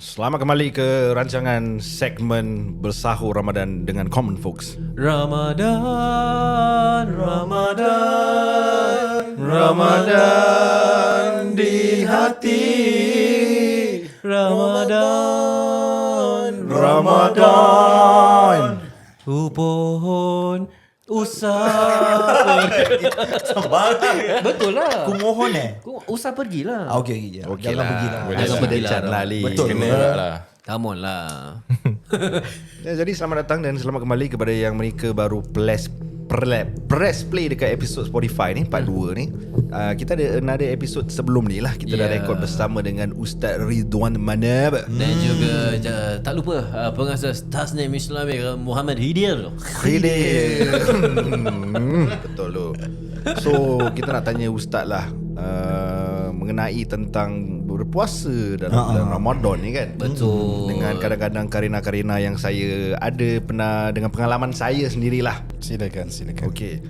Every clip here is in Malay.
Selamat kembali ke rancangan segmen Bersahur Ramadan dengan Common Folks. Ramadan, Ramadan, Ramadan di hati, Ramadan, Ramadan. Pohon usah betul lah. Aku mohon Usah pergilah. Okey je. Okey Jangan lah. pergilah. Jangan pergilah. Jangan lah Ali. Betul. Kena lah. Come on lah. Ya, jadi selamat datang dan selamat kembali kepada yang mereka baru press play dekat episod Spotify ni, part 2 ni. Kita ada another episode sebelum ni lah. Kita dah Yeah. rekod bersama dengan Ustaz Ridwan Manab. Dan juga tak lupa pengasas Tasnim Islamic Muhammad Hidir. Betul tu. So kita nak tanya Ustaz lah mengenai tentang berpuasa dalam bulan Ramadan ni kan. Betul. Dengan kadang-kadang karina-karina yang saya ada pernah dengan pengalaman saya sendirilah. Silakan. Okey.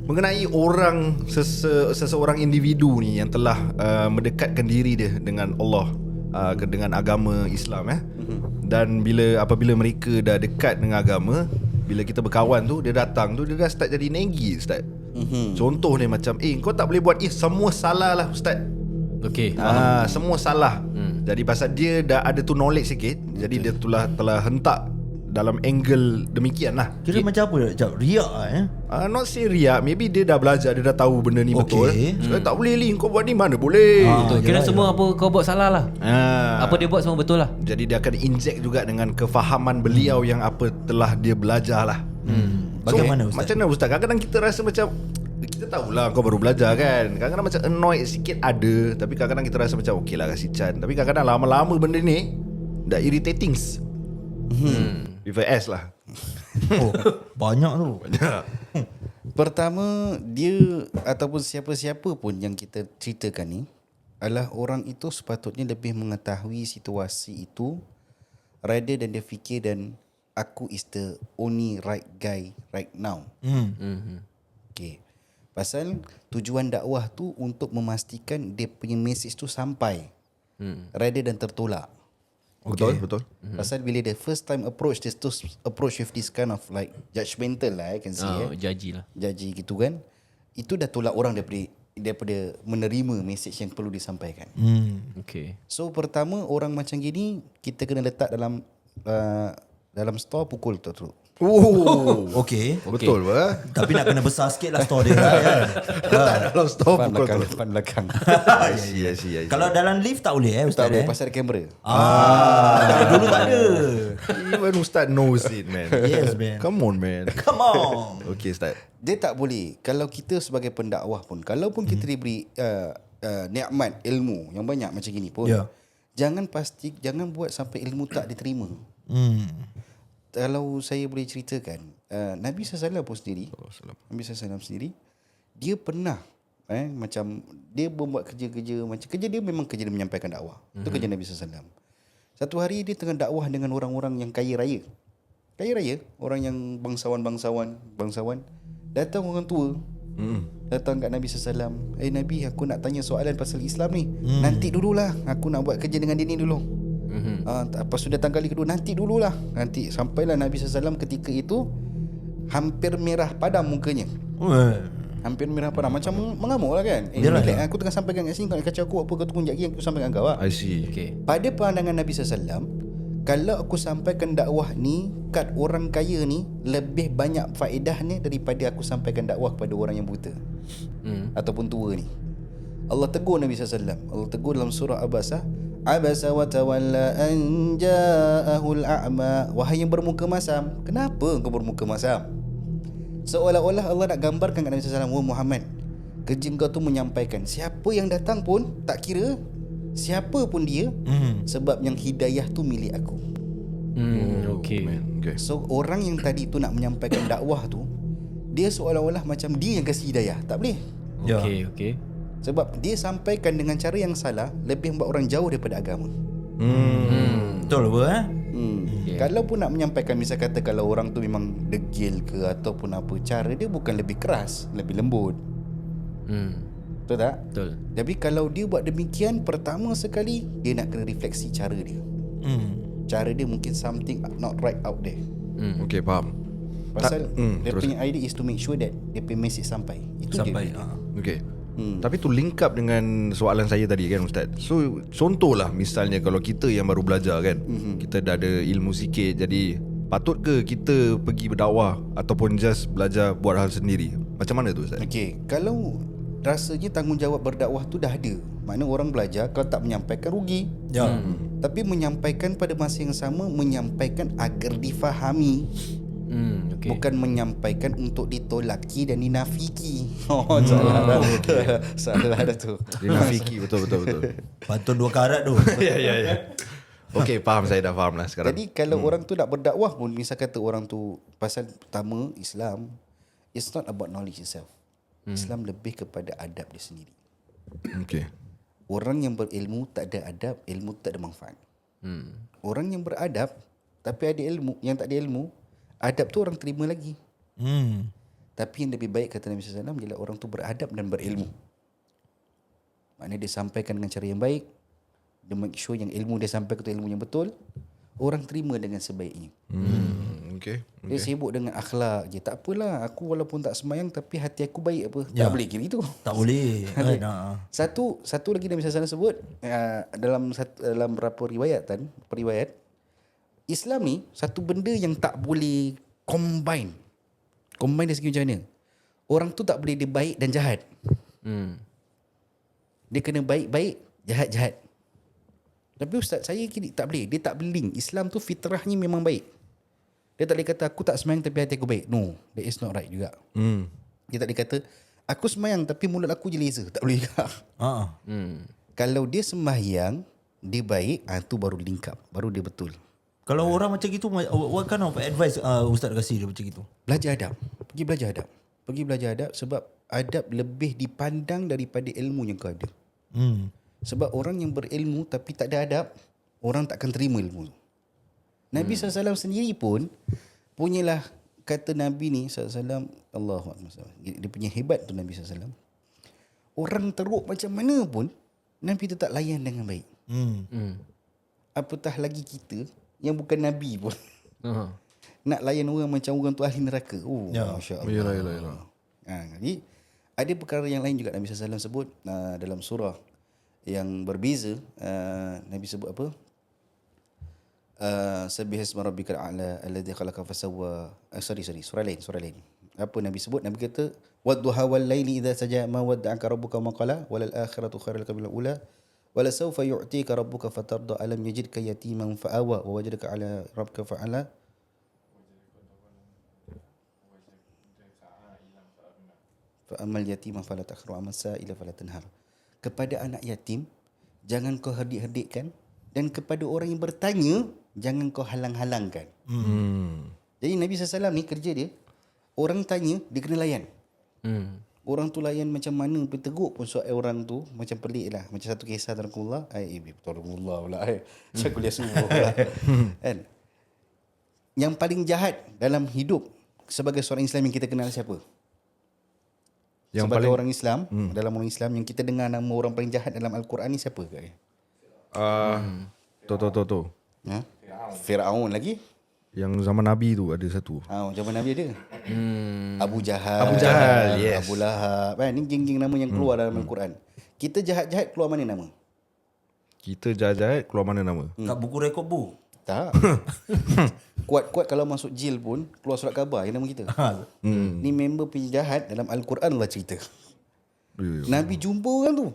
Mengenai orang seseorang individu ni yang telah mendekatkan diri dia dengan Allah, dengan agama Islam dan apabila mereka dah dekat dengan agama, bila kita berkawan tu, dia datang tu, dia dah start jadi negi Ustaz. Contoh ni macam kau tak boleh buat semua salah lah Ustaz. Okey. Semua salah. Jadi pasal dia dah ada tu knowledge sikit, jadi dia telah hentak dalam angle demikian lah. Kira macam apa? Macam riak Not say riak. Maybe dia dah belajar, dia dah tahu benda ni betul. Okay. So tak boleh Li, kau buat ni mana boleh. Betul. Kira semua apa kau buat salah lah. Apa dia buat semua betul lah. Jadi dia akan inject juga dengan kefahaman beliau yang apa telah dia belajar lah. Bagaimana Ustaz? Macam mana Ustaz? Kadang-kadang kita rasa macam, kita tahulah kau baru belajar kan. Kadang-kadang macam annoyed sikit ada, tapi kadang-kadang kita rasa macam okey lah kasih Chan. Tapi kadang-kadang lama-lama benda ni dah irritating. With a S lah. Oh, banyak tu. Pertama, dia ataupun siapa-siapa pun yang kita ceritakan ni adalah orang itu sepatutnya lebih mengetahui situasi itu rather than dia fikir dan aku is the only right guy right now. Okay. Pasal tujuan dakwah tu untuk memastikan dia punya message tu sampai rather than tertolak. Betul. Pasal bila dia first time approach with this kind of like judgmental lah, I can see Jaji lah. jaji gitu kan, itu dah tolak orang daripada menerima message yang perlu disampaikan. Okey. So pertama, orang macam gini kita kena letak dalam store pukul tu. Okey. Betul apa? Tapi nak kena besar sikit lah store dia kan. Dalam stop pukul tu. Depan belakang. I see. Kalau dalam lift tak boleh Tak Ustaz boleh pasal ada kamera. Dulu tak ada. Even Ustaz knows it, man. Yes, man. Come on, man. Come on. Okay, Ustaz. Dia tak boleh. Kalau kita sebagai pendakwah pun, kalaupun kita diberi nikmat ilmu yang banyak macam gini pun, jangan buat sampai ilmu tak diterima. Kalau saya boleh ceritakan, Nabi SAW pun sendiri, Nabi SAW sendiri, dia pernah macam dia membuat kerja-kerja macam kerja dia memang kerja dia menyampaikan dakwah. Itu kerja Nabi SAW. Satu hari dia tengah dakwah dengan orang-orang yang kaya raya, orang yang bangsawan, datang orang tua, datang kat Nabi SAW. Nabi, aku nak tanya soalan pasal Islam ni. Nanti dululah, aku nak buat kerja dengan dia ni dulu. Lepas tu datang kali kedua, nanti dululah. Nanti sampailah Nabi SAW ketika itu hampir merah padam mukanya. Hampir merah padam, macam mengamuk lah kan. Aku tengah sampaikan kat sini, kau nak kacau aku apa, kau tunggu sekejap lagi aku sampaikan kau lah. I see. Okey. Pada pandangan Nabi SAW, kalau aku sampaikan dakwah ni kat orang kaya ni, lebih banyak faedahnya daripada aku sampaikan dakwah kepada orang yang buta ataupun tua ni. Allah tegur Nabi SAW. Allah tegur dalam surah Abasa, Abasa wa tawalla an ja'ahul a'ma. Wahai yang bermuka masam, kenapa engkau bermuka masam? Seolah-olah Allah nak gambarkan kat Nabi SAW, wahai Muhammad, kerja engkau tu menyampaikan. Siapa yang datang pun, tak kira siapa pun dia, sebab yang hidayah tu milik aku. Okey. Okay. So orang yang tadi tu nak menyampaikan dakwah tu, dia seolah-olah macam dia yang kasih hidayah. Tak boleh. Okey. Sebab dia sampaikan dengan cara yang salah, lebih membuat orang jauh daripada agama. Betul apa Kalau pun nak menyampaikan, misal kata kalau orang tu memang degil ke ataupun apa, cara dia bukan lebih keras, lebih lembut. Betul tak? Betul. Tapi kalau dia buat demikian, pertama sekali dia nak kena refleksi cara dia. Cara dia mungkin something not right out there. Okay, faham. Pasal dia terus. punya idea is to make sure that dia punya message sampai. Itu Sampai. dia. Okay. Tapi tu link up dengan soalan saya tadi kan Ustaz. So contohlah misalnya kalau kita yang baru belajar kan, kita dah ada ilmu sikit, jadi patut ke kita pergi berdakwah ataupun just belajar buat hal sendiri? Macam mana tu Ustaz? Okey, kalau rasanya tanggungjawab berdakwah tu dah ada, makna orang belajar kalau tak menyampaikan rugi. Ya. Tapi menyampaikan pada masa yang sama, menyampaikan agar difahami. Okay. Bukan menyampaikan untuk ditolaki dan dinafiki. Salah dah. Salah dah tu. Dinafiki, betul. Pantun 2 karat tu. Ya. Okay, faham, saya dah faham lah sekarang. Jadi kalau orang tu nak berdakwah pun, misal kata orang tu, pasal pertama Islam, it's not about knowledge itself. Islam lebih kepada adab dia sendiri. Okay. Orang yang berilmu tak ada adab, ilmu tak ada manfaat. Orang yang beradab tapi ada ilmu, yang tak ada ilmu, adab tu orang terima lagi. Tapi yang lebih baik kata Nabi SAW ialah orang tu beradab dan berilmu. Maknanya dia sampaikan dengan cara yang baik, dia make sure yang ilmu dia sampai ke ilmu yang betul, orang terima dengan sebaiknya. Okay. Dia sibuk dengan akhlak je. Tak apalah, aku walaupun tak semayang tapi hati aku baik apa. Tak boleh kira itu. Tak boleh. Kan? Satu lagi Nabi SAW sebut dalam beberapa periwayat, Islam ni satu benda yang tak boleh combine dari segi macam mana. Orang tu tak boleh dia baik dan jahat. Dia kena baik-baik, jahat-jahat. Tapi ustaz, saya kini tak boleh. Dia tak boleh link. Islam tu fitrahnya memang baik. Dia tak boleh kata aku tak semayang tapi hati aku baik. No, that is not right juga. Dia tak boleh kata aku semayang tapi mulut aku je laser. Tak boleh juga. Kalau dia sembahyang, dia baik, tu baru link up, baru dia betul. Kalau orang macam gitu, what kind of advice Ustaz kasih dia macam gitu? Belajar adab. Pergi belajar adab. Pergi belajar adab sebab adab lebih dipandang daripada ilmu yang kau ada. Sebab orang yang berilmu tapi tak ada adab, orang takkan terima ilmu tu. Nabi SAW sendiri pun punyalah, kata Nabi ni SAW, Allahu Akbar, dia punya hebat tu Nabi SAW. Orang teruk macam mana pun Nabi tetap layan dengan baik. Apatah lagi kita yang bukan Nabi pun nak layan orang macam orang tu ahli neraka. Masya Allah. Yalah. Jadi ada perkara yang lain juga Nabi SAW sebut dalam surah yang berbeza. Nabi sebut apa? Sabbihisma rabbikal a'la alladhi khalaqa fasawwa. Surah lain. Apa Nabi sebut? Nabi kata wadduha wal laili idza saja ma wadda'aka rabbuka ma qala walal akhiratu khairul laka minal ula wala sawfa yu'tika rabbuka fatarda alam yajidka yatiman fa'awa wa wajadaka ala rabbika fa'ala fa'amal yatima fala takhru amal sa'ila fala tanhar. Kepada anak yatim jangan kau herdik-herdikkan, dan kepada orang yang bertanya jangan kau halang-halangkan. Jadi Nabi SAW ni kerja dia, orang tanya dia kena layan. Orang tu layan macam mana pun, teruk pun soal orang tu macam pelik lah. Macam satu kisah Tarakullah, Tarakullah pula saya kuliah subuh pula. Kan? Yang paling jahat dalam hidup sebagai seorang Islam yang kita kenal siapa? Yang sebagai paling, orang Islam, dalam orang Islam yang kita dengar nama orang paling jahat dalam Al-Quran ni siapa? Tu. Firaun lagi. Yang zaman Nabi tu ada satu. Zaman Nabi ada. Abu Jahal. Yes. Abu Lahab. Ni geng-geng nama yang keluar dalam Al-Quran. Kita jahat-jahat keluar mana nama? Kita jahat-jahat keluar mana nama? Kat buku rekod bu. Tak. Kuat-kuat kalau masuk jail pun keluar surat khabar yang nama kita. Ni member penjahat dalam Al-Quran Allah cerita. Nabi jumpa orang tu.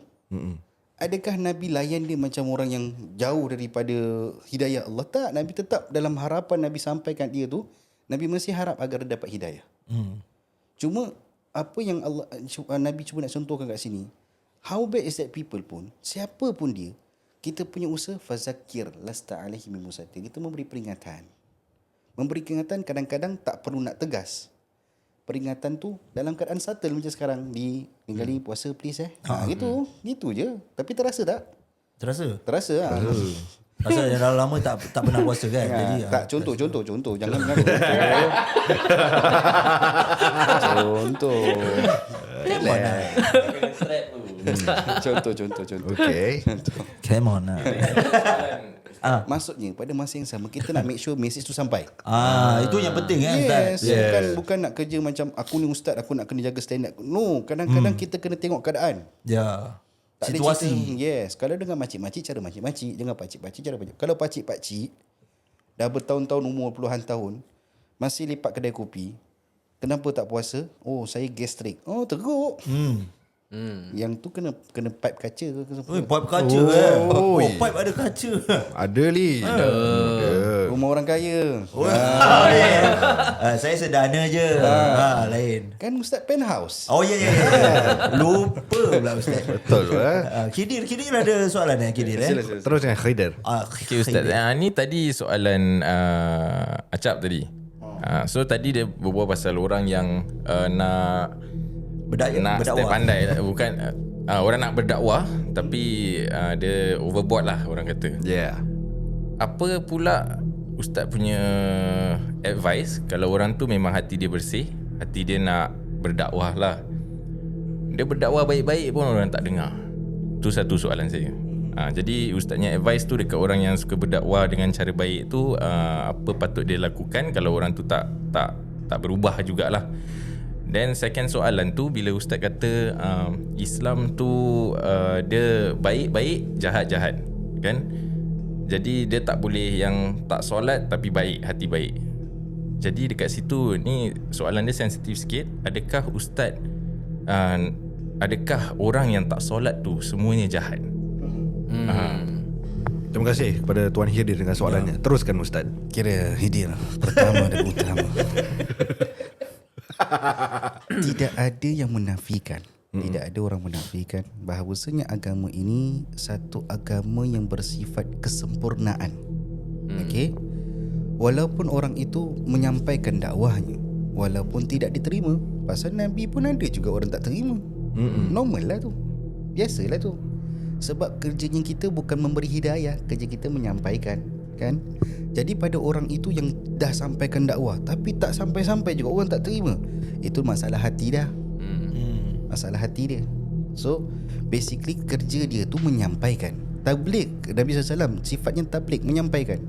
Adakah Nabi layan dia macam orang yang jauh daripada hidayah Allah? Tak. Nabi tetap dalam harapan Nabi sampaikan dia tu, Nabi mesti harap agar dia dapat hidayah. Cuma apa yang Nabi cuba nak contohkan kat sini, how bad is that people pun, siapa pun dia, kita punya usaha fazakir lasta alaihi bimusatir. Kita memberi peringatan. Memberi peringatan kadang-kadang tak perlu nak tegas. Peringatan tu dalam keadaan subtle macam sekarang di kali puasa please gitu je. Tapi terasa tak? Terasa Pasal yang dah lama tak pernah puasa kan. Jadi tak contoh jangan contoh. Contoh. Okay. Come on. Maksudnya pada masa yang sama kita nak make sure message tu sampai. Itu yang penting Ustaz. Bukan nak kerja macam aku ni ustaz, aku nak kena jaga standard. No, kadang-kadang kita kena tengok keadaan. Ya. Tak ada Situasi. cerita, kalau dengan makcik-makcik cara makcik-makcik, dengan pakcik-pakcik cara pakcik. Kalau pakcik-pakcik dah bertahun-tahun, umur puluhan tahun, masih lipat kedai kopi, kenapa tak puasa? Oh, saya gastrik. Oh, teruk. Yang tu kena pipe kaca ke apa? Pipe kaca pipe ada kaca. Ada li. Rumah orang kaya. Saya sederhana je. Lain. Kan Ustaz penthouse. Oh ya. Lupa pula Ustaz. Betul Kidir ada soalan Kidir Terus dengan Khaider. Okay Ustaz, ni tadi soalan Acap tadi. So tadi dia berbual pasal orang yang nak step pandai lah. Bukan orang nak berdakwah tapi dia overboard lah orang kata. Apa pula Ustaz punya advice kalau orang tu memang hati dia bersih, hati dia nak berdakwah lah, dia berdakwah baik-baik pun orang tak dengar? Tu satu soalan saya. Jadi Ustaznya advice tu dekat orang yang suka berdakwah dengan cara baik tu, apa patut dia lakukan kalau orang tu tak berubah jugalah. Dan second soalan tu, bila Ustaz kata Islam tu dia baik-baik, jahat-jahat, kan? Jadi dia tak boleh yang tak solat tapi baik, hati baik. Jadi dekat situ ni soalan dia sensitif sikit. Adakah Ustaz adakah orang yang tak solat tu semuanya jahat? Terima kasih kepada Tuan Hidir dengan soalannya. Teruskan Ustaz. Kira Hidir pertama dan utama. Tidak ada yang menafikan, tidak ada orang menafikan bahawasanya agama ini satu agama yang bersifat kesempurnaan. Okey. Walaupun orang itu menyampaikan dakwahnya, walaupun tidak diterima, pasal Nabi pun ada juga orang tak terima. Normal lah tu. Biasalah tu. Sebab kerjanya kita bukan memberi hidayah, kerja kita menyampaikan, kan? Jadi pada orang itu yang dah sampaikan dakwah tapi tak sampai-sampai juga orang tak terima, itu masalah hati dah. Masalah hati dia. So basically kerja dia tu menyampaikan. Tabligh, Nabi SAW sifatnya tabligh, menyampaikan.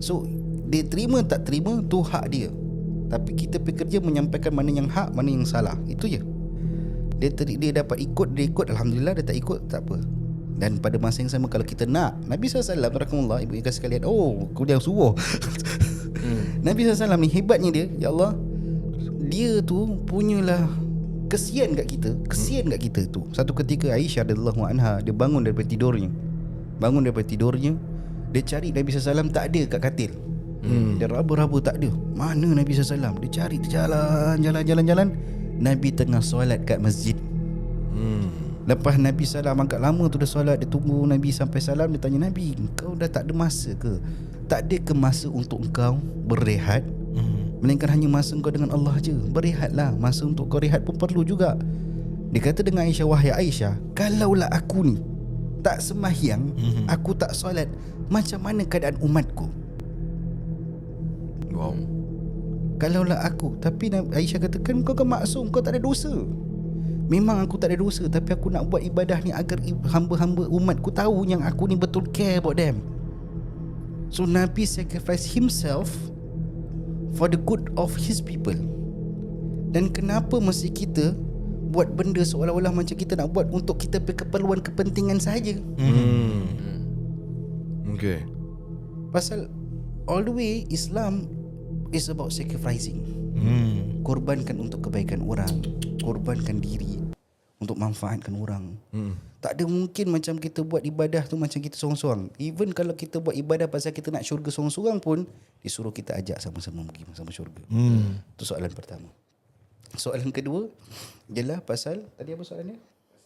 So dia terima tak terima tu hak dia, tapi kita bekerja menyampaikan mana yang hak, mana yang salah. Itu je. Dia dapat ikut, dia ikut, alhamdulillah. Dia tak ikut, tak apa. Dan pada masa yang sama, kalau kita nak, Nabi SAW, barakallahu, ibu ibu sekalian, aku yang suruh. Nabi SAW ni hebatnya dia, ya Allah, dia tu punyalah kesian kat kita tu. Satu ketika Aisyah radhiyallahu anha, dia bangun daripada tidurnya, dia cari Nabi SAW, tak ada kat katil. Dia raba-raba, tak ada. Mana Nabi SAW? Dia cari, dia jalan. Nabi tengah solat kat masjid. Lepas Nabi salam, agak lama tu dah solat, dia tunggu Nabi sampai salam. Dia tanya Nabi, kau dah tak ada masa ke? Tak ada ke masa untuk engkau berehat? Melainkan hanya masa engkau dengan Allah je. Berehatlah, masa untuk kau rehat pun perlu juga. Dia kata dengan Aisyah, wahai Aisyah, kalaulah aku ni tak sembahyang, aku tak solat, macam mana keadaan umatku? Wow. Kalaulah aku. Tapi Aisyah katakan, kau kan maksum, kau tak ada dosa. Memang aku tak ada dosa, tapi aku nak buat ibadah ni agar hamba-hamba umatku tahu yang aku ni betul care about them. So Nabi sacrifice himself for the good of his people. Dan kenapa mesti kita buat benda seolah-olah macam kita nak buat untuk kita keperluan kepentingan saja? Okay. Pasal all the way Islam is about sacrificing. Korbankan untuk kebaikan orang, korbankan diri untuk manfaatkan orang. Tak ada mungkin macam kita buat ibadah tu macam kita sorang-sorang. Even kalau kita buat ibadah pasal kita nak syurga sorang-sorang pun, disuruh kita ajak sama-sama pergi sama syurga. Itu soalan pertama. Soalan kedua ialah pasal, tadi apa soalannya?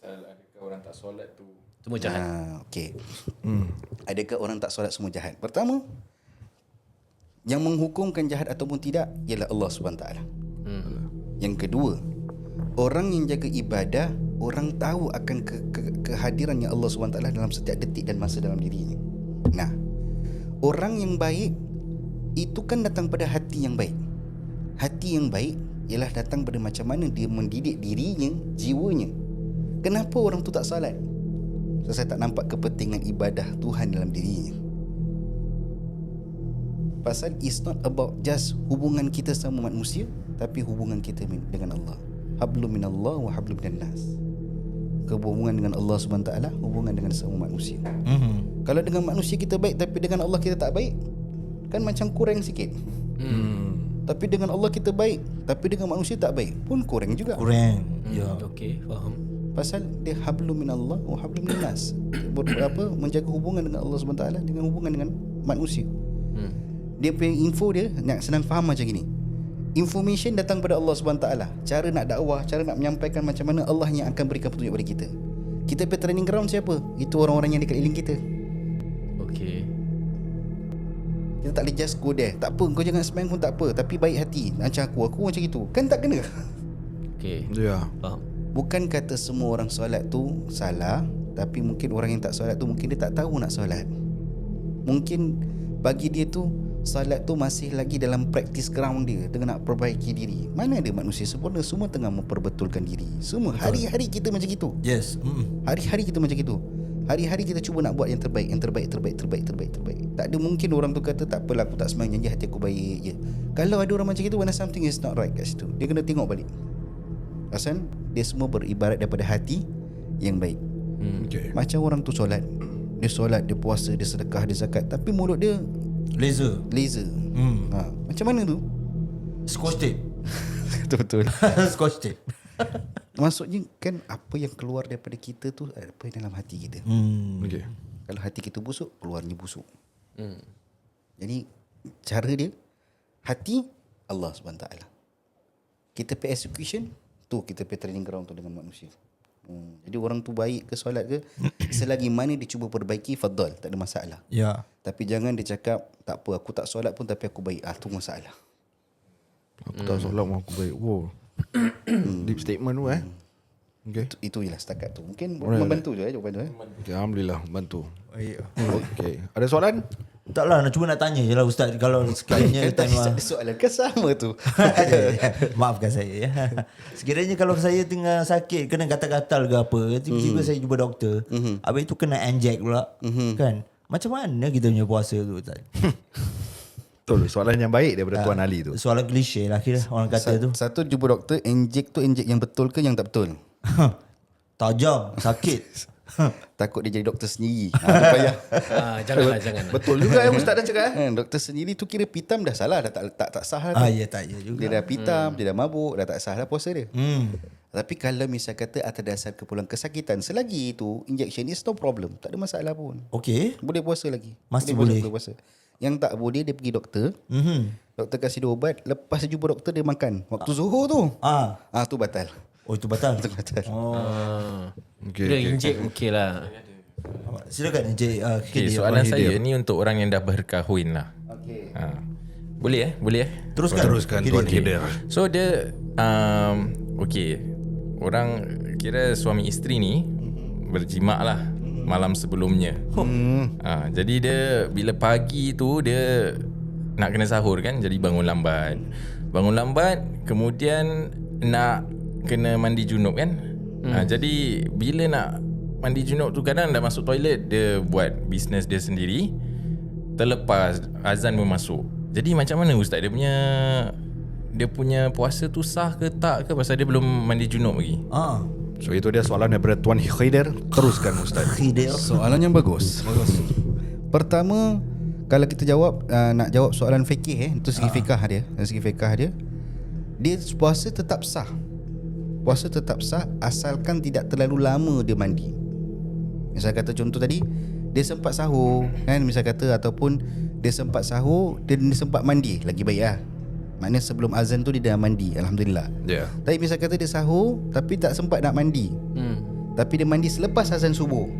Pasal adakah orang tak solat tu Semua jahat. Okey. Adakah orang tak solat semua jahat? Pertama, yang menghukumkan jahat ataupun tidak ialah Allah SWT. Yang kedua, orang yang jaga ibadah, orang tahu akan kehadirannya Allah SWT dalam setiap detik dan masa dalam dirinya. Nah, orang yang baik itu kan datang pada hati yang baik. Hati yang baik ialah datang pada macam mana dia mendidik dirinya, jiwanya. Kenapa orang tu tak salat? So, saya tak nampak kepentingan ibadah Tuhan dalam dirinya. Pasal it's not about just hubungan kita sama manusia, tapi hubungan kita dengan Allah. Hablum minallah wa hablum minan nas. Hubungan dengan Allah SWT, hubungan dengan semua manusia. Kalau dengan manusia kita baik tapi dengan Allah kita tak baik, kan macam kurang sikit. Tapi dengan Allah kita baik tapi dengan manusia tak baik, pun kurang juga. Kurang. Ya. Okey, faham. Pasal dia hablum minallah wa hablum minan nas. Menjaga hubungan dengan Allah SWT dengan hubungan dengan manusia. Dia punya info dia nak senang faham macam gini. Information datang pada Allah SWT. Cara nak dakwah, cara nak menyampaikan macam mana, Allah yang akan berikan petunjuk pada kita. Kita pergi training ground siapa? Itu orang-orang yang dekat keliling kita. Okey. Kita tak boleh just go there. Tak apa, kau jangan sembahyang pun tak apa, tapi baik hati. Macam aku macam itu. Kan tak kena. Okey. Ya. Faham. Bukan kata semua orang solat tu salah, tapi mungkin orang yang tak solat tu mungkin dia tak tahu nak solat. Mungkin bagi dia tu solat tu masih lagi dalam practice ground dia dengan nak perbaiki diri. Mana ada manusia sempurna, semua tengah memperbetulkan diri. Semua hari-hari kita macam itu. Yes. Hari-hari kita macam itu. Hari-hari kita cuba nak buat yang terbaik, yang terbaik. Tak ada mungkin orang tu kata tak apalah aku tak sembahyang je, hati aku baik je. Kalau ada orang macam itu, when something is not right kat situ, dia kena tengok balik. Pasal dia semua beribarat daripada hati yang baik. Okay. Macam orang tu solat, dia puasa, dia sedekah, dia zakat, tapi mulut dia Laser. Macam mana tu? Scotch tape. Betul-betul. Scotch tape. Maksudnya kan apa yang keluar daripada kita tu apa yang dalam hati kita. Okay. Kalau hati kita busuk, keluarnya busuk. Jadi cara dia, hati Allah SWT. Kita pay execution tu, kita pay training ground tu dengan manusia. Jadi orang tu baik ke solat ke, selagi mana dia cuba perbaiki, fadal, tak ada masalah. Ya. Tapi jangan dia cakap tak apa, aku tak solat pun tapi aku baik. Tu masalah. Aku tak solat pun aku baik. Wow. Deep statement tu Okay. Itu je lah setakat tu. Mungkin membantu je jawapan tu Okay, Alhamdulillah bantu. Okay. Ada soalan? Taklah, cuba nak tanya je lah Ustaz. Kalau sekiranya Tadi ada soalan kan sama tu. Maafkan saya ya. Sekiranya kalau saya tengah sakit, kena gatal-gatal ke apa, tiba-tiba saya jumpa doktor, habis tu kena inject pula, kan? Macam mana kita punya puasa tu Ustaz? Betul, soalan yang baik daripada Tuan Ali tu. Soalan klise lah kira orang kata tu. Satu jumpa doktor, inject tu inject yang betul ke yang tak betul? Tajam, sakit. Takut dia jadi doktor sendiri. Dia payah. Jangan. Betul juga Ustaz dah cakap. Doktor sendiri tu kira pitam dah salah, dah tak sah lah. Ya tak ya juga. Dia dah pitam, dia dah mabuk, dah tak sah lah puasa dia. Tapi kalau misal kata atas dasar keperluan kesakitan, selagi itu injection is no problem, tak ada masalah pun. Okey. Boleh puasa lagi. Masih boleh. Puasa. Yang tak boleh dia pergi doktor. Doktor kasih dia ubat, lepas dia jumpa doktor dia makan. Waktu zuhur tu. Tu batal. Oh itu batal. Itu batal. Dia injek okey lah. Silakan Encik. Okay, soalan saya ni untuk orang yang dah berkahwin lah. Okey. Boleh Boleh Teruskan Tuan Hidir. So dia okay, orang kira suami isteri ni berjimak lah malam sebelumnya. Jadi dia bila pagi tu dia nak kena sahur kan, jadi bangun lambat, kemudian nak kena mandi junub kan. Jadi bila nak mandi junub tu kadang dah masuk toilet, dia buat bisnes dia sendiri, terlepas azan pun masuk. Jadi macam mana Ustaz, dia punya puasa tu sah ke tak ke, pasal dia belum mandi junub lagi? So itu dia soalan daripada Tuan Hidir. Teruskan Ustaz. Soalan yang bagus. Pertama, kalau kita jawab nak jawab soalan fikih itu segi fikah dia. Dari segi fikah dia puasa tetap sah. Puasa tetap sah asalkan tidak terlalu lama dia mandi. Misal kata contoh tadi, dia sempat sahur kan, misal kata, ataupun dia sempat sahur, dia sempat mandi, lagi baik lah. Maknanya sebelum azan tu dia dah mandi, alhamdulillah. Tapi misal kata dia sahur tapi tak sempat nak mandi, tapi dia mandi selepas azan subuh,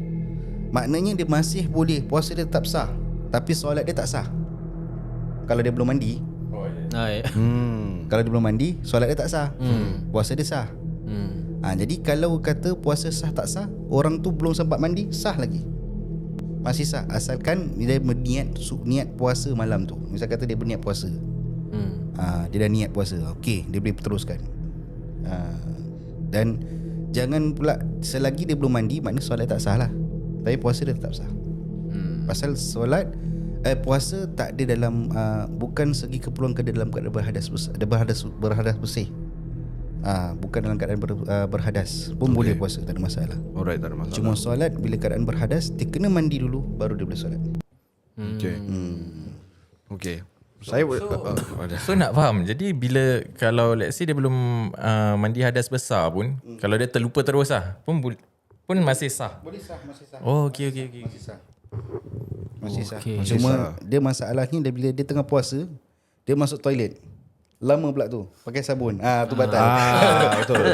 maknanya dia masih boleh, puasa dia tetap sah, tapi solat dia tak sah. Kalau dia belum mandi, kalau dia belum mandi, solat dia tak sah, puasa dia sah. Jadi kalau kata puasa sah tak sah, orang tu belum sempat mandi, sah lagi, masih sah, asalkan dia berniat puasa malam tu. Misal kata dia berniat puasa, dia dah niat puasa, okey, dia boleh teruskan. Dan jangan pula selagi dia belum mandi, maknanya solat tak sah lah, tapi puasa dia tetap sah. Pasal solat puasa tak ada dalam bukan segi keperluan dalam keadaan berhadas bersih. Bukan dalam keadaan berhadas pun boleh puasa, tak ada masalah. Alright, tak ada masalah. Cuma solat bila keadaan berhadas, dia kena mandi dulu baru dia boleh solat. Okay. Okay. Saya So nak faham, jadi bila kalau let's say dia belum mandi hadas besar pun, kalau dia terlupa terus pun masih sah. Boleh sah, masih sah. Oh, okay. Masih sah. Masih sah. Okey. Cuma dia masalah ni bila dia tengah puasa, dia masuk toilet. Lama pula tu pakai sabun. Tu batal.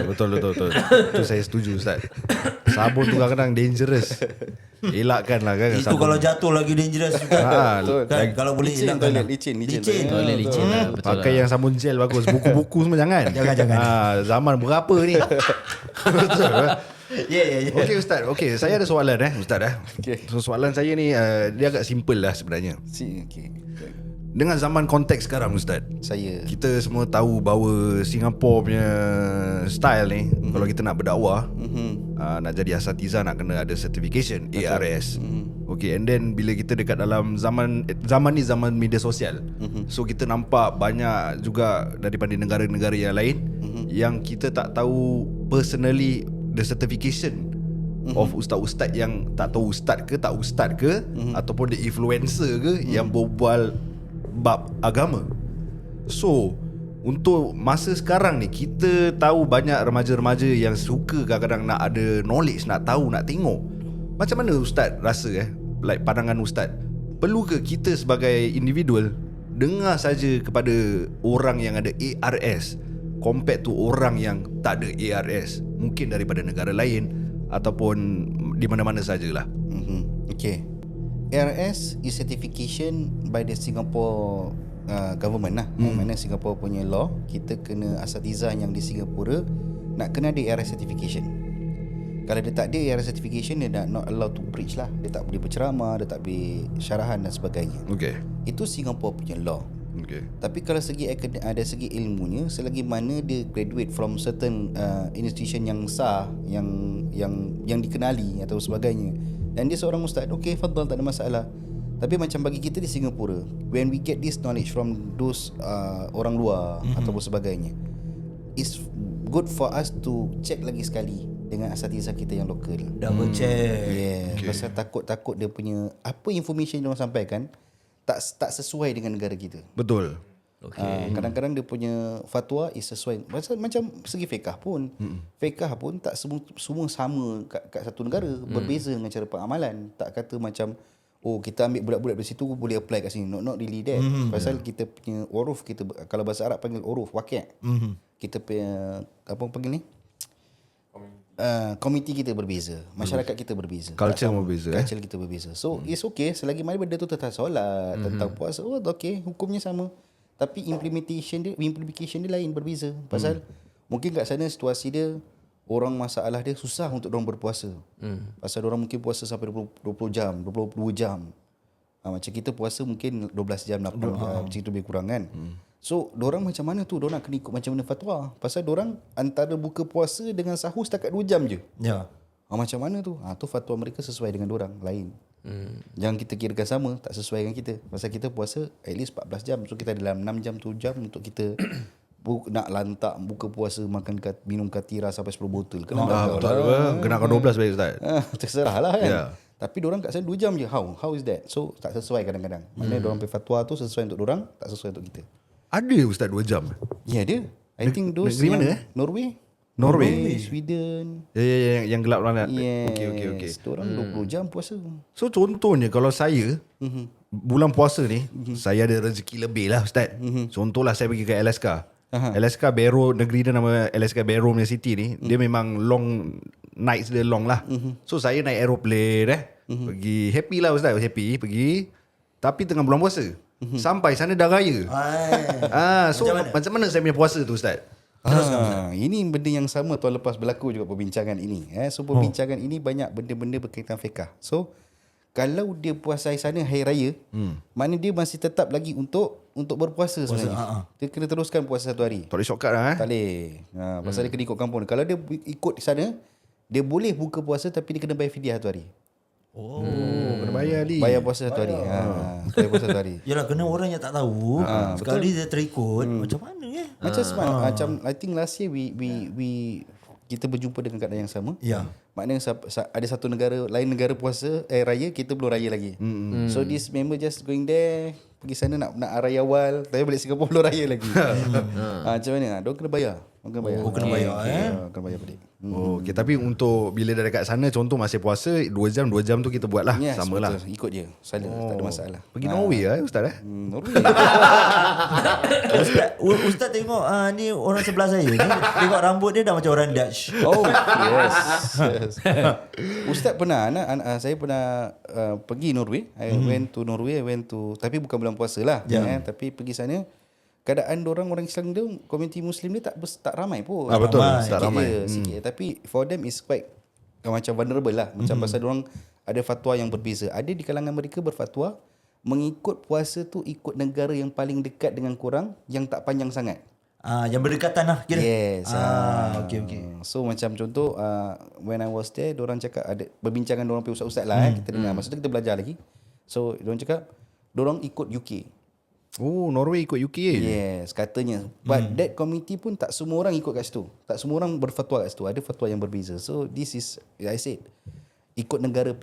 betul. Tu saya setuju Ustaz. Sabun tu kadang-kadang dangerous. Elakkan lah kan Itu sabun. kalau jatuh lagi dangerous juga. Kan? Kalau boleh Licin elakkan toilet, lah. licin. Toilet licin lah. Betul Pakai lah. yang sabun gel bagus. Buku-buku semua jangan. Jangan. Zaman berapa ni? Betul. Ya. Okey Ustaz. Okey, saya ada soalan Ustaz Okey. So soalan saya ni dia agak simple lah sebenarnya. Okay. Dengan zaman konteks sekarang Ustaz, Saya kita semua tahu bahawa Singapore punya style ni, kalau kita nak berdakwah, nak jadi asatiza nak kena ada certification ARS. Okay, and then bila kita dekat dalam zaman ni zaman media sosial, so kita nampak banyak juga daripada negara-negara yang lain yang kita tak tahu personally the certification of ustaz-ustaz yang tak tahu ustaz ke tak ustaz ke, ataupun the influencer ke yang berbual bab agama. So untuk masa sekarang ni, kita tahu banyak remaja-remaja yang suka kadang-kadang nak ada knowledge, nak tahu, nak tengok. Macam mana Ustaz rasa like pandangan Ustaz, perlu ke kita sebagai individual dengar saja kepada orang yang ada ARS compared to orang yang tak ada ARS, mungkin daripada negara lain ataupun di mana-mana sajalah. Okay. ARS is certification by the Singapore government lah. Mana Singapore punya law, kita kena asatiza yang di Singapura nak kena ada ARS certification. Kalau dia tak ada ARS certification, dia not allowed to preach lah. Dia tak boleh berceramah, dia tak boleh syarahan dan sebagainya. Okay. Itu Singapore punya law. Okay. Tapi kalau ada segi ilmunya, selagi mana dia graduate from certain institution yang sah, yang dikenali atau sebagainya, dan dia seorang ustaz, okay, fadal, tak ada masalah. Tapi macam bagi kita di Singapura, when we get this knowledge from those orang luar ataupun sebagainya, it's good for us to check lagi sekali dengan asatiza kita yang lokal. Double check. Yeah, pasal takut dia punya apa information dia orang sampaikan tak sesuai dengan negara kita. Betul. Kadang-kadang dia punya fatwa is sesuai macam segi fiqah pun. Fiqah pun tak semua sama kat satu negara, berbeza dengan cara pengamalan. Tak kata macam kita ambil bulat-bulat dari situ boleh apply kat sini. Not really that. Pasal kita punya uruf, kita kalau bahasa Arab panggil uruf, waqi'. Kita punya apa panggil ni? Komuniti kita berbeza, masyarakat kita berbeza, Culture berbeza, Culture kita berbeza. So it's okay selagi mana benda tu tentang solat, tentang puasa, okay, hukumnya sama. Tapi implementation dia lain, berbeza. Pasal mungkin kat sana situasi dia, orang masalah dia susah untuk orang berpuasa. Pasal orang mungkin puasa sampai 20 jam, 22 jam. Macam kita puasa mungkin 12 jam, 8 jam, macam itu lebih kurang kan. So dorang macam mana tu, dorang kena ikut macam mana fatwa. Pasal dorang antara buka puasa dengan sahur setakat 2 jam je. Ya. Macam mana tu? Tu fatwa mereka sesuai dengan dorang, lain. Jangan kita kirakan sama, tak sesuai dengan kita. Pasal kita puasa at least 14 jam. So kita dalam 6 jam, 7 jam untuk kita nak lantak buka puasa, minum katira sampai 10 botol. Kenakan 12 baik Ustaz. Terserah lah kan. Yeah. Tapi dorang kat sana 2 jam je. How is that? So tak sesuai kadang-kadang. Maknanya dorang punya fatwa tu sesuai untuk dorang, tak sesuai untuk kita. Ada Ustaz 2 jam? Ya, dia. I think those negeri mana, Norway, Sweden. Yang gelap lah. Yes. Okay. Diorang 20 jam puasa. So contohnya kalau saya bulan puasa ni, saya ada rezeki lebih lah Ustaz. Contohlah saya pergi ke Alaska. Alaska Barrow, negeri dia nama Alaska Barrow punya city ni, dia memang long nights dia long lah. So saya naik aeroplane pergi, happy lah Ustaz, happy pergi. Tapi tengah bulan puasa, sampai sana dah raya. So macam mana saya punya puasa tu Ustaz? Ini benda yang sama tahun lepas berlaku juga perbincangan ini. So perbincangan ini banyak benda-benda berkaitan fiqah. So kalau dia puasa sana hari raya, mana dia masih tetap lagi untuk berpuasa sebenarnya. Dia kena teruskan puasa satu hari. Tak boleh shortcut lah Tak boleh. Pasal dia kena ikut kampung. Kalau dia ikut di sana, dia boleh buka puasa tapi dia kena bayar fidyah satu hari. Kena bayar Ali. Bayar puasa satu hari. Bayar puasa satu hari. Yalah, kena orang yang tak tahu. Sekali dia terikut, macam mana Macam smart. Macam I think last year we kita berjumpa dengan keadaan yang sama. Ya. Maknanya ada satu negara, lain negara puasa raya, kita belum raya lagi. So this member just going there, pergi sana nak raya awal, tapi balik Singapura belum raya lagi. Macam mana? Dia kena bayar. Kena bayar. Kena bayar Kena bayar balik. Okay, tapi untuk bila dah dekat sana, contoh masih puasa 2 jam tu kita buat lah. Yes, Sama lah. betul. Ikut je. Salah, tak ada masalah. Pergi Norway lah Ustaz Norway. Ustaz tengok ni orang sebelah saya ni, tengok rambut dia dah macam orang Dutch. Oh, yes. Ustaz pernah, saya pernah pergi Norway. I went to Norway, tapi bukan bulan puasa lah. Tapi pergi sana, keadaan orang Islam dia, komuniti Muslim dia tak ramai pun. Betul, Sikit tak ramai. je, sikit. Tapi for them is quite macam vulnerable lah. Macam pasal orang ada fatwa yang berbeza. Ada di kalangan mereka berfatwa mengikut puasa tu ikut negara yang paling dekat dengan korang, yang tak panjang sangat. Yang berdekatan lah kira. Yes. Okay. So macam contoh when I was there, diorang cakap ada perbincangan diorang punya ustaz-ustaz lah. Kita dengar. Masa tu kita belajar lagi. So diorang cakap diorang ikut UK. Oh, Norway ikut UK Yes, katanya. But that committee pun tak semua orang ikut kat situ. Tak semua orang berfatwa kat situ. Ada fatwa yang berbeza. So this is, I said, ikut negara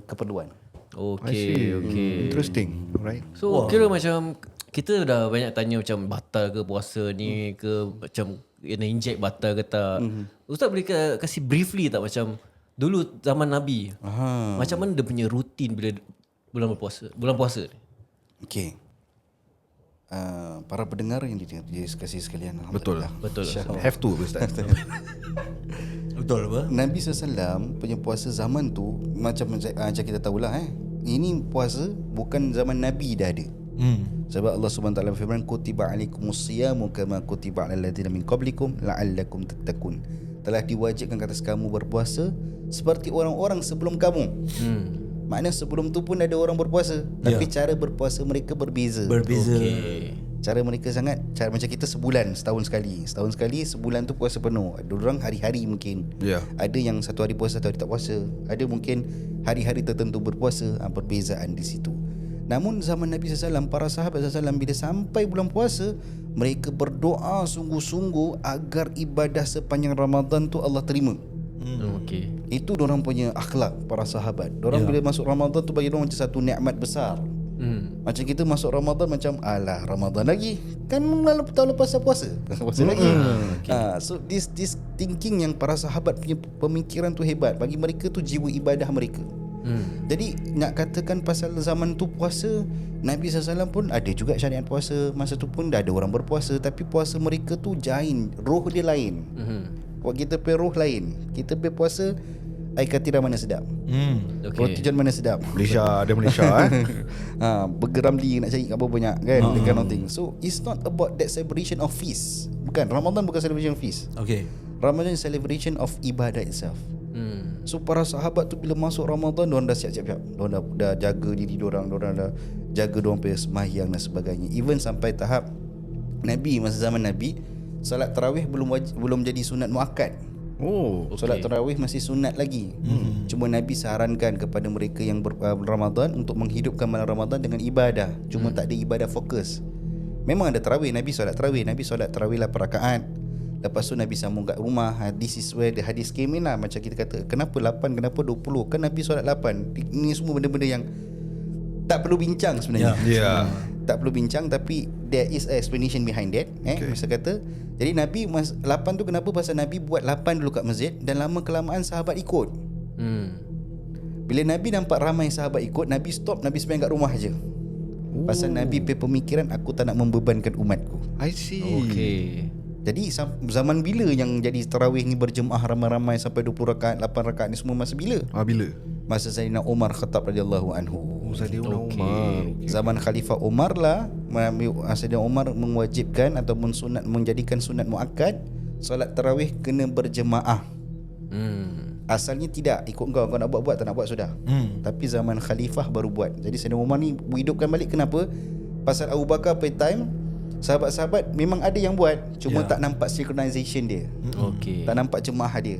keperluan. Okay. Interesting. Right. So kira macam kita dah banyak tanya macam batal ke puasa ni ke, macam kena inject batal ke tak. Ustaz boleh kasih briefly tak macam dulu zaman Nabi. Macam mana dia punya rutin bila bulan puasa ni? Okay. Para pendengar yang dikasihi sekalian, Betul. Alhamdulillah. Have to Ustaz. Betul apa? Nabi SAW punya puasa zaman tu macam kita tahulah ini puasa bukan zaman Nabi dah ada. Sebab Allah Subhanahu Wa Taala firman, kutiba alaikumus siyamu kama kutiba alal ladzina min qablikum la'allakum tattaqun. Telah diwajibkan ke atas kamu berpuasa seperti orang-orang sebelum kamu. Maknanya sebelum tu pun ada orang berpuasa, tapi cara berpuasa mereka berbeza. Okay. Cara mereka cara macam kita setahun sekali sebulan tu puasa penuh. Ada orang hari-hari mungkin. Ada yang satu hari puasa, satu hari tak puasa. Ada mungkin hari-hari tertentu berpuasa. Perbezaan di situ. Namun zaman Nabi SAW, para sahabat SAW bila sampai bulan puasa, mereka berdoa sungguh-sungguh agar ibadah sepanjang Ramadan tu Allah terima. Okay. Itu dorang punya akhlak para sahabat. Dorang bila masuk Ramadan tu bagi dorang macam satu nikmat besar. Macam kita masuk Ramadan macam alah Ramadan lagi, kan tahun lepas puasa lagi. So this thinking yang para sahabat punya pemikiran tu hebat. Bagi mereka tu jiwa ibadah mereka. Jadi nak katakan pasal zaman tu puasa, Nabi SAW pun ada juga syariat puasa. Masa tu pun dah ada orang berpuasa, tapi puasa mereka tu jain, roh dia lain. Kita punya roh lain. Kita punya puasa air katira mana sedap. Roti john mana sedap. Malaysia Burger Ramli nak cari apa banyak kan, that kind of thing. So it's not about that celebration of feast. Bukan, Ramadan bukan celebration of feast. Okay. Ramadan is celebration of ibadah itself. So para sahabat tu bila masuk Ramadan, diorang dah siap-siap. Diorang dah jaga diri diorang dah jaga diorang punya sembahyang dan sebagainya. Even sampai tahap Nabi, masa zaman Nabi, salat tarawih belum jadi sunat muakkad. Solat tarawih masih sunat lagi. Cuma Nabi sarankan kepada mereka yang Ramadan untuk menghidupkan malam Ramadan dengan ibadah. Cuma tak ada ibadah fokus. Memang ada tarawih, Nabi solat tarawih 8 rakaat. Lepas tu Nabi sambung kat rumah. This is where the hadis came in lah. Macam kita kata, kenapa 8, kenapa 20? Kan Nabi solat 8. Ini semua benda-benda yang tak perlu bincang sebenarnya. Tak perlu bincang, tapi there is a explanation behind that. Masa kata, jadi Nabi 8 tu kenapa? Pasal Nabi buat 8 dulu kat masjid, dan lama kelamaan sahabat ikut. Bila Nabi nampak ramai sahabat ikut, Nabi stop, Nabi sembahyang kat rumah je. Pasal Nabi pemikiran, aku tak nak membebankan umatku. I see. Okay. Jadi zaman bila yang jadi tarawih ni berjemaah ramai-ramai sampai 20 rakaat, 8 rakaat ni semua masa bila? Bila? Masa Sayyidina Umar Khattab radhiyallahu anhu. Sayyidina Umar. Zaman Khalifah Umar lah, Sayyidina Umar mewajibkan atau menjadikan sunat muakkad, solat tarawih kena berjemaah. Asalnya tidak, ikut kau nak buat tak nak buat sudah. Tapi zaman Khalifah baru buat. Jadi Sayyidina Umar ni hidupkan balik. Kenapa? Pasal Abu Bakar per time, sahabat-sahabat memang ada yang buat, cuma tak nampak synchronization dia. Tak nampak jemaah dia.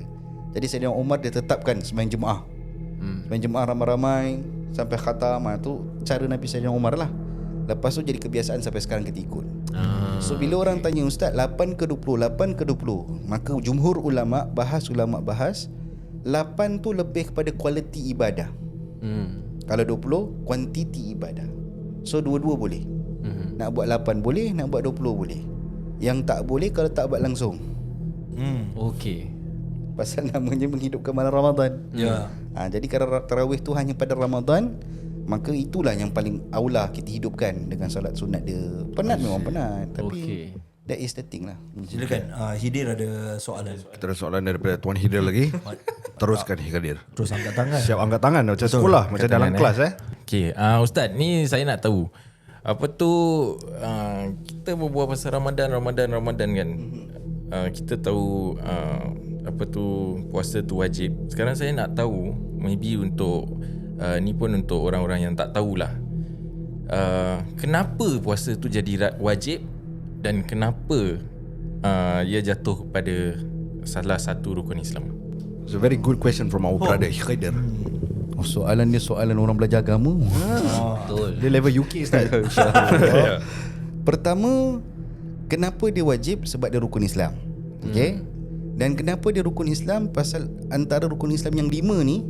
Jadi Sayyidina Umar dia tetapkan sembahyang jemaah. Main jemaah ramai-ramai sampai khatam, tu cara Nabi Sayyidina Umar lah. Lepas tu jadi kebiasaan sampai sekarang kita ikut. So bila orang tanya ustaz 8 ke 20, 8 ke 20, maka jumhur ulama bahas 8 tu lebih kepada kualiti ibadah. Kalau 20 kuantiti ibadah. So dua-dua boleh. Nak buat 8 boleh, nak buat 20 boleh. Yang tak boleh kalau tak buat langsung. Okey. Pasal namanya menghidupkan malam Ramadan. Ya. Jadi kalau tarawih tu hanya pada Ramadan, maka itulah yang paling aula kita hidupkan dengan solat sunat dia. Penat memang penat, tapi Okey. that is the thing lah. Silakan. Hidir ada soalan. Kita ada soalan daripada Tuan Hidil lagi. Teruskan Hidil. Terus angkat tangan. Siap angkat tangan macam sekolah, macam dalam kelas Okay, Ustaz, ni saya nak tahu. Apa tu, kita berbual pasal Ramadan kan. Kita tahu apa tu, puasa tu wajib. Sekarang saya nak tahu, maybe untuk ni pun untuk orang-orang yang tak tahulah. Kenapa puasa tu jadi wajib dan kenapa ia jatuh pada salah satu rukun Islam? It's a very good question from our brother Hidil. Soalan dia soalan orang belajar agama. Betul. Dia level UK Ustaz. Pertama, kenapa dia wajib? Sebab dia rukun Islam. Okay. Dan kenapa dia rukun Islam? Pasal antara rukun Islam yang 5 ni,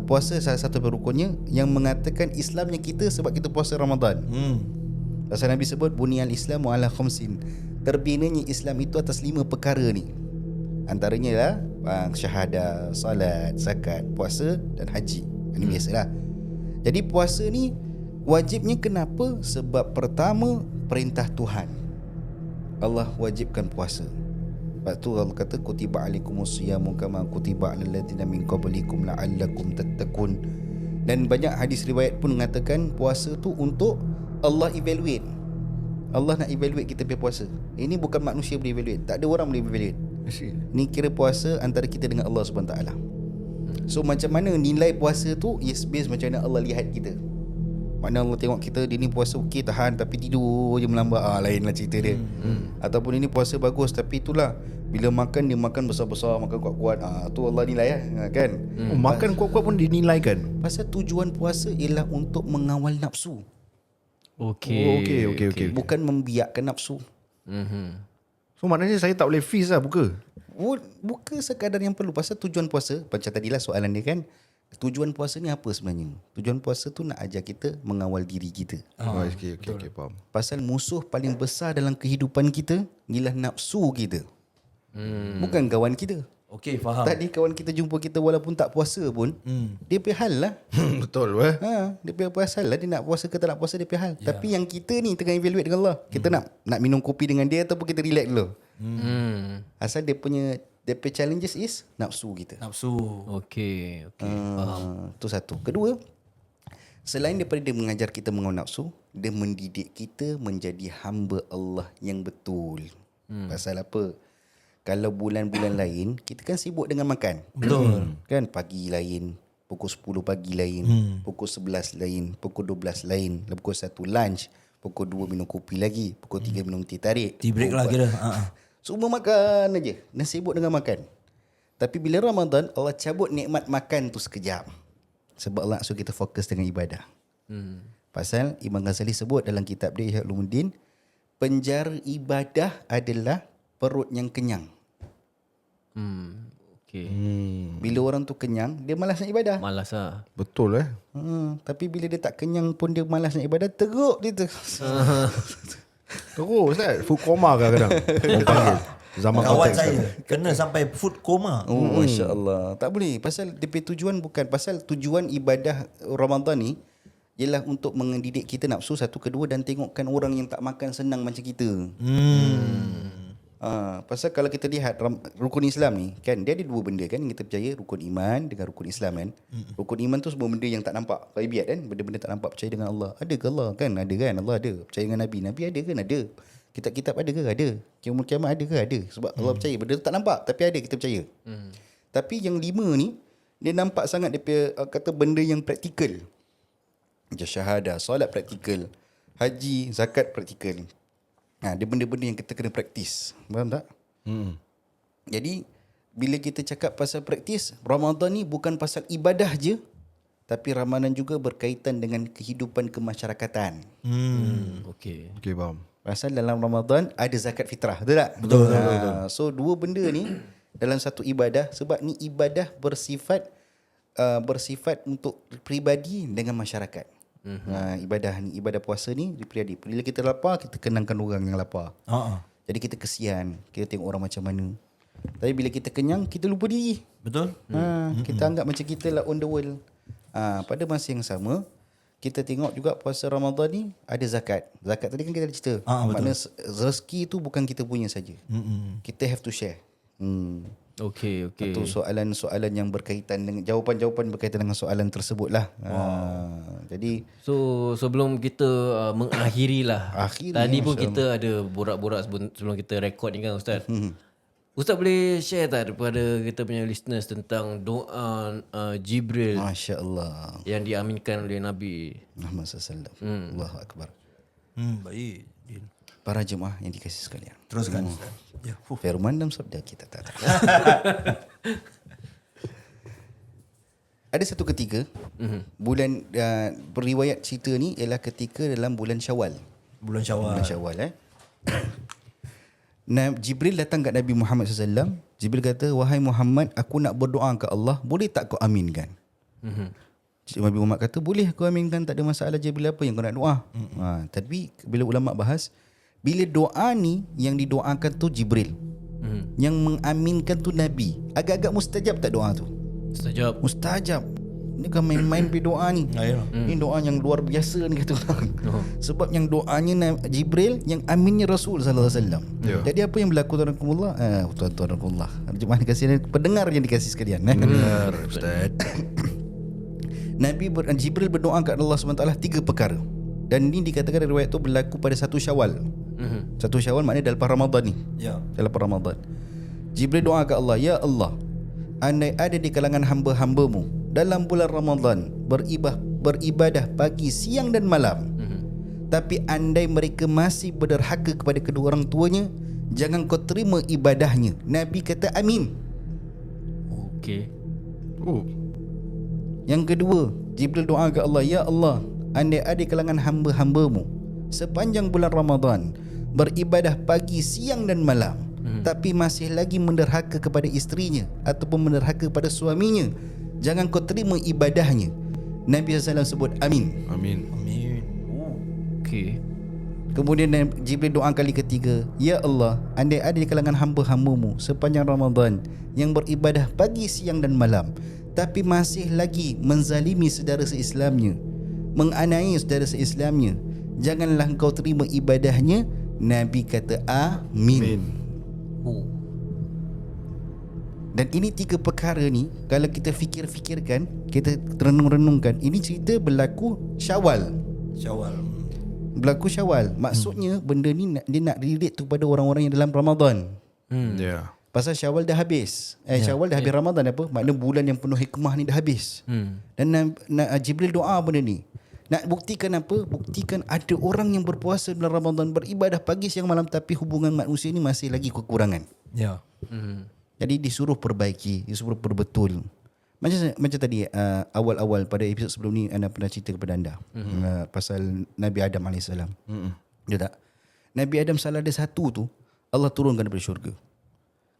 puasa salah satu rukunnya, yang mengatakan Islamnya kita sebab kita puasa Ramadan. Pasal Nabi sebut buniyal Islamu ala khamsin. Terbinanya Islam itu atas 5 perkara ni. Antaranya lah syahadah, salat, zakat, puasa dan haji. Ini biasalah. Jadi puasa ni wajibnya kenapa? Sebab pertama, perintah Tuhan. Allah wajibkan puasa. Lepas tu Allah kata kutiba alaikumus siyamu kama kutiba alal ladzina min qablikum la'allakum tattaqun. Dan banyak hadis riwayat pun mengatakan puasa tu untuk Allah evaluate. Allah nak evaluate kita punya puasa. Ini bukan manusia boleh evaluate. Tak ada orang boleh evaluate. Ni kira puasa antara kita dengan Allah SWT. So macam mana nilai puasa tu is based macam mana Allah lihat kita. Mana Allah tengok kita, dia ni puasa okey tahan tapi tidur je melambat, lainlah cerita dia. Ataupun ini puasa bagus tapi itulah bila makan dia makan besar-besar, makan kuat-kuat, tu Allah nilai kan. Makan kuat-kuat pun dinilai kan. Pasal tujuan puasa ialah untuk mengawal nafsu. Okey. Okey. Bukan membiakkan nafsu. So maknanya saya tak boleh feast lah buka. Bukan sekadar yang perlu. Pasal tujuan puasa, macam tadilah soalan dia kan, tujuan puasa ni apa sebenarnya? Tujuan puasa tu nak ajar kita mengawal diri kita. Okey, faham. Pasal musuh paling besar dalam kehidupan kita ialah nafsu kita. Bukan kawan kita. Okey, faham. Tadi kawan kita jumpa kita walaupun tak puasa pun, dia punya hal lah. Betul Dia punya pasal lah. Dia nak puasa ke tak nak puasa, dia punya hal. Tapi yang kita ni tengah evaluate dengan Allah. Kita nak minum kopi dengan dia ataupun kita relax dulu. Asal dia punya challenges is nafsu kita. Nafsu. Okey. Faham. Tu satu. Kedua, selain daripada dia mengajar kita mengawal nafsu, dia mendidik kita menjadi hamba Allah yang betul. Pasal apa? Kalau bulan-bulan lain, kita kan sibuk dengan makan. Betul. Kan pagi lain, pukul 10 pagi lain, pukul 11 lain, pukul 12 lain, pukul 1 lunch, pukul 2 minum kopi lagi, pukul 3 minum teh tarik. Tea break lah kira. Semua makan aja. Dan sibuk dengan makan. Tapi bila Ramadan, Allah cabut nikmat makan tu sekejap. Sebab Allah nak suruh kita fokus dengan ibadah. Pasal Imam Ghazali sebut dalam kitab dia Ihya Ulumuddin, penjara ibadah adalah perut yang kenyang. Okey. Bila orang tu kenyang, dia malas nak ibadah. Malas lah. Betul Tapi bila dia tak kenyang pun dia malas nak ibadah, teruk dia tu. Terus food coma kadang-kadang. Orang panggil. Zaman Kawan konteks saya kena sampai food coma. Masya Allah. Tak boleh. Pasal dia punya tujuan bukan. Pasal tujuan ibadah Ramadan ni ialah untuk mendidik kita nafsu, satu. Kedua, dan tengokkan orang yang tak makan senang macam kita. Pasal kalau kita lihat rukun Islam ni kan, dia ada dua benda kan, kita percaya rukun iman dengan rukun Islam kan. Rukun iman tu semua benda yang tak nampak, ghaibiyat kan, benda-benda tak nampak. Percaya dengan Allah, ada ke Allah kan, ada kan, Allah ada. Percaya dengan Nabi ada kan, ada. Kitab-kitab ada ke, ada. Kiamat ada ke, ada. Sebab Allah percaya benda tu tak nampak tapi ada, kita percaya. Tapi yang 5 ni dia nampak sangat, dia punya kata benda yang praktikal. Macam syahadah, solat praktikal, haji, zakat praktikal. Dia benda-benda yang kita kena praktis. Faham tak? Jadi bila kita cakap pasal praktis, Ramadan ni bukan pasal ibadah je, tapi Ramadan juga berkaitan dengan kehidupan kemasyarakatan. Okay. Okay, faham. Pasal dalam Ramadan ada zakat fitrah, betul tak? Betul. So dua benda ni dalam satu ibadah, sebab ni ibadah bersifat untuk peribadi dengan masyarakat. Ibadah ni, ibadah puasa ni peribadi. Bila kita lapar, kita kenangkan orang yang lapar. Jadi kita kesian, kita tengok orang macam mana. Tapi bila kita kenyang, kita lupa diri. Betul. Kita anggap macam kita lah on the world. Pada masa yang sama, kita tengok juga puasa Ramadan ni ada zakat. Zakat tadi kan kita ada cerita. Maknanya rezeki tu bukan kita punya saja. Kita have to share. Okay. Atau soalan-soalan yang berkaitan dengan jawapan-jawapan berkaitan dengan soalan tersebut lah. Jadi So sebelum kita mengakhiri lah. Tadi pun kita ada borak-borak sebelum kita rekod ni kan Ustaz. Ustaz boleh share tak kepada kita punya listeners tentang doa Jibril Masya Allah, yang diaminkan oleh Nabi Muhammad SAW. Allahu Akbar. Baik, Din. Para jemaah yang dikasihi sekalian, Teruskan. Ya. firman dan sabda kita tak. Ada satu ketika bulan periwayat cerita ni ialah ketika dalam bulan Syawal. Bulan Syawal. Bulan Syawal Jibril datang kat Nabi Muhammad SAW. Jibril kata, wahai Muhammad, aku nak berdoa ke Allah, boleh tak kau aminkan? Nabi Muhammad kata, boleh aku aminkan, tak ada masalah. Jibril, apa yang kau nak doa? Tapi bila ulama bahas, bila doa ni yang didoakan tu Jibril, yang mengaminkan tu Nabi, agak-agak mustajab tak doa tu? Mustajab. Ni kan main-main pergi doa ni. Ni doa yang luar biasa ni kata orang. Sebab yang doanya Jibril, yang aminnya Rasul sallallahu alaihi wasallam. Jadi apa yang berlaku tuan-tuan, tuan-tuan, jemaah dikasihi, pendengar yang dikasihi sekalian. Benar, Ustaz. Jibril berdoa kepada Allah SWT 3 perkara. Dan ini dikatakan riwayat tu berlaku pada 1 Syawal. 1 Syawal maknanya dalam Ramadan ni. Dalam Ramadan. Jibril doa ke Allah, ya Allah, andai ada di kalangan hamba-hambamu dalam bulan Ramadan beribadah pagi, siang dan malam, tapi andai mereka masih berderhaka kepada kedua orang tuanya, jangan kau terima ibadahnya. Nabi kata amin. Okay. Yang kedua, Jibril doa ke Allah, ya Allah, andai ada di kalangan hamba-hambamu sepanjang bulan Ramadan beribadah pagi, siang dan malam, tapi masih lagi menderhaka kepada isterinya ataupun menderhaka kepada suaminya, jangan kau terima ibadahnya. Nabi SAW sebut amin. Amin. Okay. Kemudian Jibril doa kali ketiga, ya Allah, andai ada di kalangan hamba-hambamu sepanjang Ramadan yang beribadah pagi, siang dan malam, tapi masih lagi menzalimi saudara seislamnya, menganiaya saudara seislamnya, janganlah engkau terima ibadahnya. Nabi kata amin. Dan ini 3 perkara ni, kalau kita fikir-fikirkan, kita renung-renungkan, ini cerita berlaku Syawal. Berlaku Syawal. Maksudnya benda ni dia nak relate tu pada orang-orang yang dalam Ramadan. Pasal Syawal dah habis. Syawal dah habis Ramadan apa? Maknanya bulan yang penuh hikmah ni dah habis. Dan Jibril doa benda ni. Nak buktikan apa? Buktikan ada orang yang berpuasa bulan Ramadan, beribadah pagi siang malam, tapi hubungan manusia ni masih lagi kekurangan. Jadi disuruh perbaiki, disuruh perbetul. Macam tadi awal-awal pada episod sebelum ni anda pernah cerita kepada anda pasal Nabi Adam AS. Ya tak? Nabi Adam salah ada satu tu, Allah turunkan daripada syurga.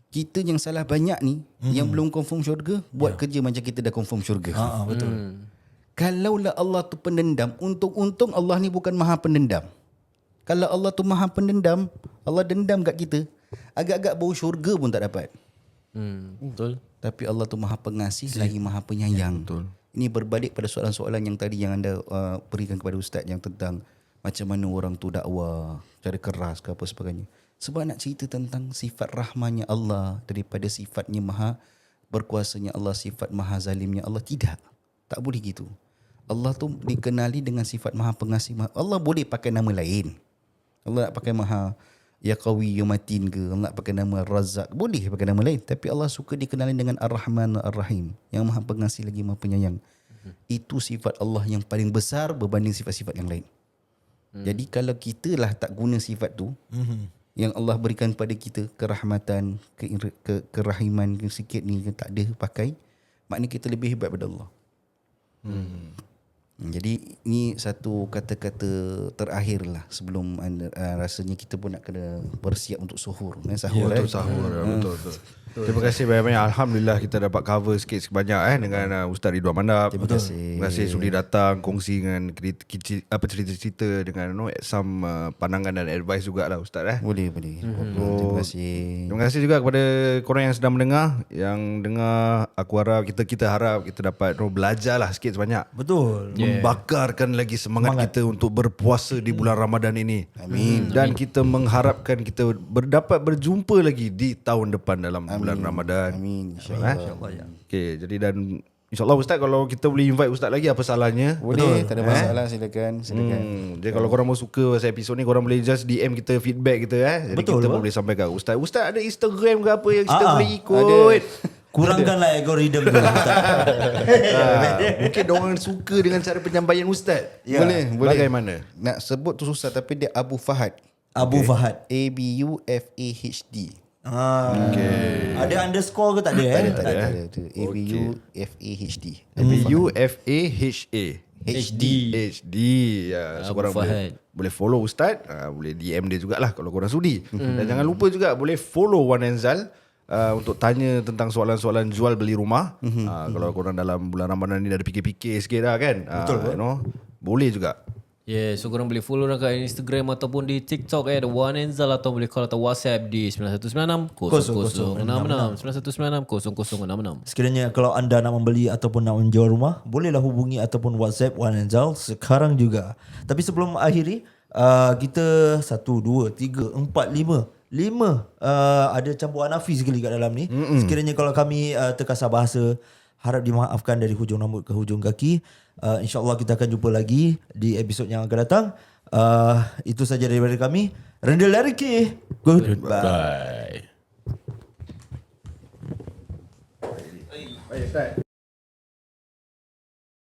Kita yang salah banyak ni, yang belum confirm syurga, buat kerja macam kita dah confirm syurga. Betul. Kalaulah Allah tu pendendam, untung Allah ni bukan maha pendendam. Kalau Allah tu maha pendendam, Allah dendam kat kita, agak-agak bau syurga pun tak dapat. Betul. Tapi Allah tu maha pengasih lagi maha penyayang. Betul. Ini berbalik pada soalan-soalan yang tadi yang anda berikan kepada Ustaz, yang tentang macam mana orang tu dakwah cara keras ke apa sebagainya. Sebab nak cerita tentang sifat rahmanya Allah daripada sifatnya maha berkuasanya Allah, sifat maha zalimnya Allah. Tidak. Tak boleh gitu. Allah tu dikenali dengan sifat maha pengasih. Allah boleh pakai nama lain. Allah nak pakai maha ya qawi ya matin ke, Allah nak pakai nama Razzaq, boleh pakai nama lain, tapi Allah suka dikenali dengan Ar-Rahman Ar-Rahim, yang maha pengasih lagi maha penyayang. Itu sifat Allah yang paling besar berbanding sifat-sifat yang lain. Jadi kalau kita lah tak guna sifat tu, yang Allah berikan pada kita, kerahmatan, kerahiman sikit ni tak ada pakai, maknanya kita lebih hebat pada Allah. Jadi ni satu kata-kata terakhir lah sebelum rasanya kita pun nak kena bersiap untuk sahur. Sahur Untuk sahur. Betul. Terima kasih banyak-banyak. Alhamdulillah kita dapat cover sikit sebanyak dengan Ustaz Ridwan Mandap. Terima kasih. Terima kasih sudi datang kongsi dengan cerita-cerita dengan some pandangan dan advice jugalah Ustaz. Boleh. Terima kasih. Terima kasih juga kepada korang yang sedang mendengar. Yang dengar, aku harap kita harap kita dapat belajar lah sikit sebanyak. Betul. Membakarkan lagi semangat kita untuk berpuasa di bulan Ramadan ini. Amin. Dan kita mengharapkan kita dapat berjumpa lagi di tahun depan dalam bulan Ramadan. Amin. InsyaAllah. Okay, jadi dan InsyaAllah Ustaz, kalau kita boleh invite Ustaz lagi, apa salahnya? Boleh, tak ada masalah. Silakan. Jadi kalau korang mau suka pasal episod ni, korang boleh just DM kita, feedback kita. Jadi Betul, kita Pak. boleh sampaikan Ustaz ada Instagram ke apa yang kita boleh ikut? ada. Kurangkanlah algoritma tu. Mungkin diorang suka dengan cara penyampaian Ustaz. Boleh. Bagaimana? Nak sebut tu susah, tapi dia Abu Fahad. Abu Fahad. ABUFAHD. Ada underscore ke tak ada? Tak ada. Tu ABUFAHD. UFAHA HD. Ya, so Abu korang Fahad. boleh follow Ustaz, boleh DM dia jugalah kalau korang sudi. Dan jangan lupa juga boleh follow Wan Enzal untuk tanya tentang soalan-soalan jual beli rumah. Kalau korang dalam bulan Ramadan ni dah ada fikir-fikir sikit dah kan. Betul. Boleh juga. Yeah, so korang boleh follow orang kat Instagram ataupun di TikTok The One Enzal, atau boleh call atau WhatsApp di 9196 0066 9196 0066. Sekiranya kalau anda nak membeli ataupun nak menjual rumah, bolehlah hubungi ataupun WhatsApp Wan Enzal sekarang juga. Tapi sebelum akhiri, kita 1, 2, 3, 4, 5 ada campur Hanafi sekali kat dalam ni. Sekiranya kalau kami terkasar bahasa, harap dimaafkan dari hujung rambut ke hujung kaki. InsyaAllah kita akan jumpa lagi di episod yang akan datang. Itu saja daripada kami. Rendil Lariki. Goodbye. Bye.